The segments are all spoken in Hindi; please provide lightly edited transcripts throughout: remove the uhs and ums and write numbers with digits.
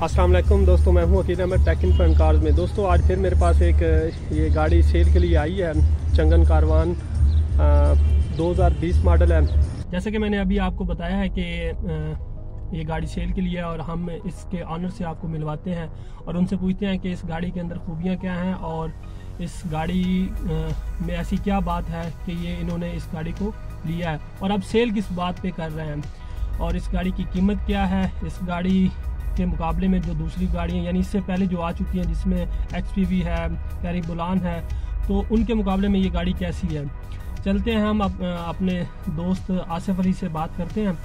अस्सलाम वालेकुम दोस्तों, मैं हूं अकील अहमद टेक इन फन कार्स में। दोस्तों आज फिर मेरे पास एक ये गाड़ी सेल के लिए आई है, चंगन कारवान 2020 मॉडल है। जैसे कि मैंने अभी आपको बताया है कि ये गाड़ी सेल के लिए है और हम इसके ऑनर से आपको मिलवाते हैं और उनसे पूछते हैं कि इस गाड़ी के अंदर खूबियाँ क्या हैं और इस गाड़ी में ऐसी क्या बात है कि ये इन्होंने इस गाड़ी को लिया है और अब सेल किस बात पे कर रहे हैं और इस गाड़ी की कीमत क्या है, इस गाड़ी के मुकाबले में जो दूसरी गाड़ियाँ यानी इससे पहले जो आ चुकी हैं जिसमें XPV है, कैरीबुलान है, तो उनके मुकाबले में ये गाड़ी कैसी है। चलते हैं हम अपने दोस्त आसिफ अली से बात करते हैं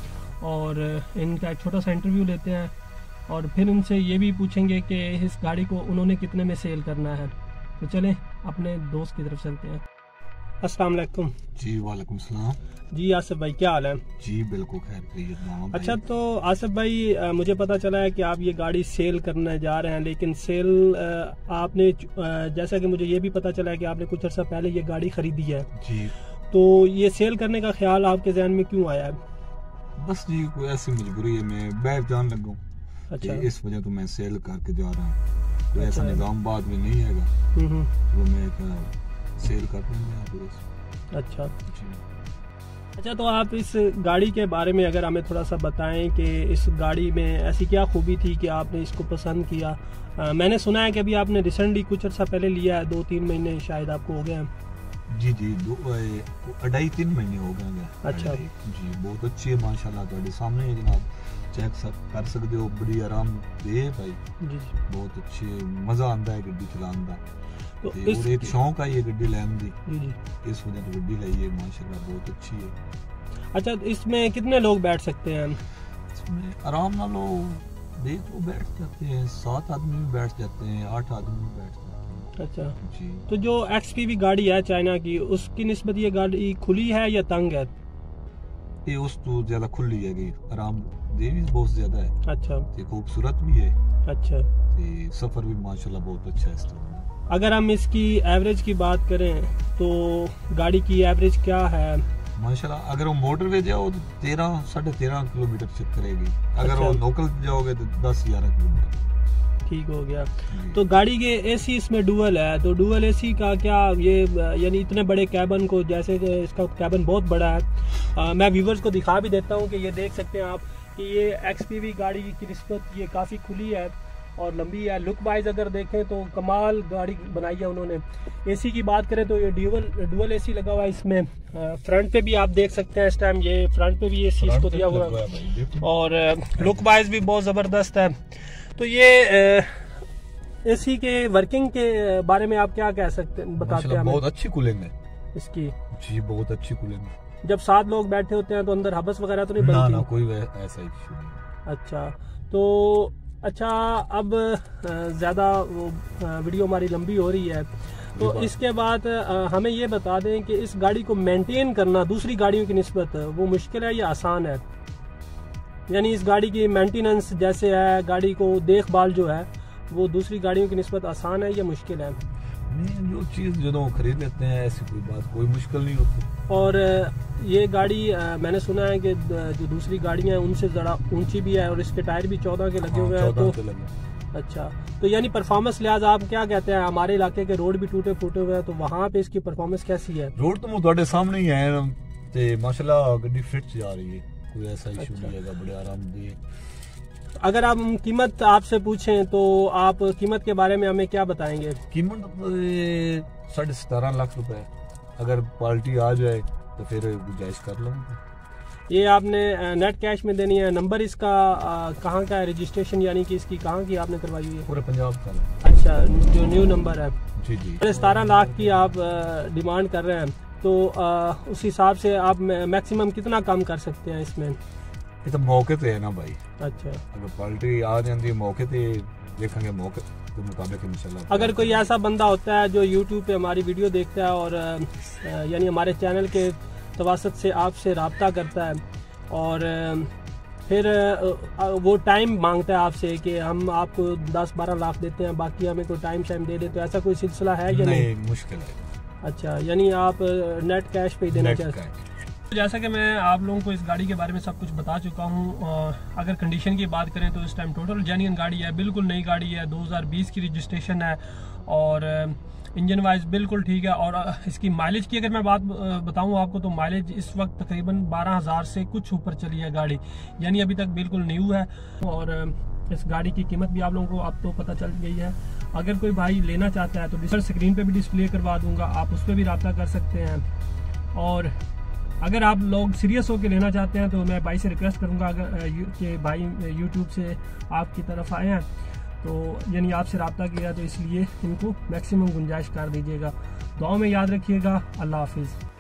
और इनका एक छोटा सा इंटरव्यू लेते हैं और फिर उनसे ये भी पूछेंगे कि इस गाड़ी को उन्होंने कितने में सेल करना है। तो चलें अपने दोस्त की तरफ चलते हैं। अस्सलाम वालेकुम। जी वालेकुम सलाम। जी आसिफ भाई, क्या हाल है? जी बिल्कुल खैर। अच्छा, तो आसिफ भाई मुझे पता चला है कि आप ये गाड़ी सेल करने जा रहे हैं, लेकिन सेल आपने जैसा कि मुझे ये भी पता चला है कि आपने कुछ अर्सा पहले ये गाड़ी खरीदी है जी, तो ये सेल करने का ख्याल आपके जहन में क्यों आया है? बस जी कोई ऐसी मजबूरी है, मैं बैठ जान लगूं। अच्छा, इस वजह तो मैं सेल करके जा रहा हूँ। कोई ऐसा निजाम बात भी नहीं है वो मैं सेल कर दूंगा। अच्छा अच्छा, तो आप इस गाड़ी के बारे में अगर हमें थोड़ा सा बताएं कि इस गाड़ी में ऐसी क्या खूबी थी कि आपने इसको पसंद किया। मैंने सुना है कि अभी आपने रिसेंटली कुछ अर्सा पहले लिया है, 2-3 महीने शायद आपको हो गए हैं। जी 2-2.5-3 महीने हो गए। अच्छा जी, बहुत अच्छी है माशाल्लाह, ਤੁਹਾਡੇ सामने है जनाब, चेक कर सकते हो, बड़ी आराम दे भाई। जी बहुत अच्छी है, मजा आता है गड्डी चलाने का। तो एक शौक है ये गड्डी लैन दी, इस वजह से गड्डी लाई है माशाल्लाह, बहुत अच्छी है। अच्छा, तो इसमें कितने लोग बैठ सकते हैं? इसमें आराम ना लोग बैठ जाते हैं, 7 आदमी भी बैठ जाते हैं, 8 आदमी भी बैठ जाते हैं। अच्छा जी, तो जो XPV गाड़ी है चाइना की, उसकी निस्बत ये गाड़ी खुली है या तंग है? ये उस तो ज्यादा खुली है, आराम दे भी बहुत ज्यादा है। अच्छा, खूबसूरत भी है। अच्छा, सफर भी माशाल्लाह बहुत अच्छा है इसका। अगर हम इसकी एवरेज की बात करें तो गाड़ी की एवरेज क्या है? माशाल्लाह अगर वो मोटरवे जाओ तो 13-13.5 किलोमीटर चेक करेगी। अगर वो लोकल जाओगे तो 10-11 किलोमीटर। ठीक हो गया। तो गाड़ी के AC इसमें डुअल है, तो डुअल AC का क्या ये यानी इतने बड़े कैबन को, जैसे कि इसका कैबन बहुत बड़ा है, मैं व्यूवर्स को दिखा भी देता हूँ कि ये देख सकते हैं आप कि ये XPV गाड़ी की निस्बत ये काफ़ी खुली है और लंबी है। लुक वाइज अगर देखें तो कमाल गाड़ी बनाई है उन्होंने। AC की बात करें तो ये डुअल AC लगा हुआ है इसमें। फ्रंट पे भी आप देख सकते हैं, इस टाइम ये फ्रंट पे भी AC इसको दिया हुआ है और लुक वाइज भी बहुत ज़बरदस्त है। तो ये AC के वर्किंग के बारे में आप क्या कह सकते हैं, बताते हैं? बहुत अच्छी कूलिंग है इसकी। जी बहुत अच्छी कूलिंग है। जब 7 लोग बैठे होते हैं तो अंदर हबस वगैरह तो नहीं बनती? ना, कोई ऐसा इश्यू नहीं। अच्छा, तो अच्छा, अब ज़्यादा वीडियो हमारी लंबी हो रही है, तो इसके बाद हमें ये बता दें कि इस गाड़ी को मेंटेन करना दूसरी गाड़ियों की निस्बत वो मुश्किल है या आसान है? यानी इस गाड़ी की मेंटेनेंस जैसे है, गाड़ी को देखभाल जो है वो दूसरी गाड़ियों की निस्बत आसान है या मुश्किल है? नहीं, जो चीज़ जो खरीद लेते हैं ऐसी कोई मुश्किल नहीं होती। और ये गाड़ी मैंने सुना है कि जो दूसरी गाड़ियां हैं उनसे ज़रा ऊंची भी है और इसके टायर भी 14 के लगे हुए हैं। तो अच्छा, तो यानी परफॉर्मेंस लिहाजा आप क्या कहते हैं? हमारे इलाके के रोड भी टूटे फूटे हुए हैं, तो वहाँ पे इसकी परफॉर्मेंस कैसी है? रोड तो ਤੁਹਾਡੇ सामने ही है, माशाल्लाह गड्डी फिट जा रही है, कोई ऐसा इशू नहीं है, बड़े आरामदेह। अगर आप कीमत आपसे पूछें तो आप कीमत के बारे में हमें क्या बताएंगे? कीमत 17.5 लाख रुपए। अगर पार्टी आ जाए तो फिर गुंजाइश कर लूँगा। ये आपने नेट कैश में देनी है? नंबर इसका कहाँ का है, रजिस्ट्रेशन यानी कि इसकी कहाँ की आपने करवाई हुई है? पूरे पंजाब का। अच्छा, जो न्यू नंबर है। जी जी। 17 लाख की आप डिमांड कर रहे हैं, तो उस हिसाब से आप मैक्सिमम कितना कम कर सकते हैं इसमें? ये तो मौके पे है ना भाई। अच्छा, अगर पार्टी आ जाती है मौके पे देखेंगे, मौके के मुताबिक इंशाल्लाह। अगर कोई ऐसा बंदा होता है जो YouTube पे हमारी वीडियो देखता है और यानी हमारे चैनल के तवासत से आपसे रब्ता करता है और फिर वो टाइम मांगता है आपसे कि हम आपको 10-12 लाख देते हैं, बाकी हमें कोई टाइम दे दे, तो ऐसा कोई सिलसिला है या नहीं? मुश्किल है। अच्छा, यानी आप नेट कैश पे ही देना चाहते हैं? जैसा कि मैं आप लोगों को इस गाड़ी के बारे में सब कुछ बता चुका हूँ। अगर कंडीशन की बात करें तो इस टाइम टोटल जेन्युइन गाड़ी है, बिल्कुल नई गाड़ी है, 2020 की रजिस्ट्रेशन है और इंजन वाइज बिल्कुल ठीक है। और इसकी माइलेज की अगर मैं बात बताऊं आपको तो माइलेज इस वक्त तकरीबन 12,000 से कुछ ऊपर चली है गाड़ी, यानी अभी तक बिल्कुल न्यू है। और इस गाड़ी की कीमत भी आप लोगों को अब तो पता चल गई है। अगर कोई भाई लेना चाहता है तो डिजिटल स्क्रीन पे भी डिस्प्ले करवा दूंगा, आप उस पर भी रब्ता कर सकते हैं। और अगर आप लोग सीरियस होकर लेना चाहते हैं तो मैं भाई से रिक्वेस्ट करूंगा अगर कि भाई यूट्यूब से आपकी तरफ आए हैं तो यानी आपसे रब्ता किया तो इसलिए इनको मैक्सिमम गुंजाइश कर दीजिएगा। दुआओं में याद रखिएगा। अल्लाह हाफिज़।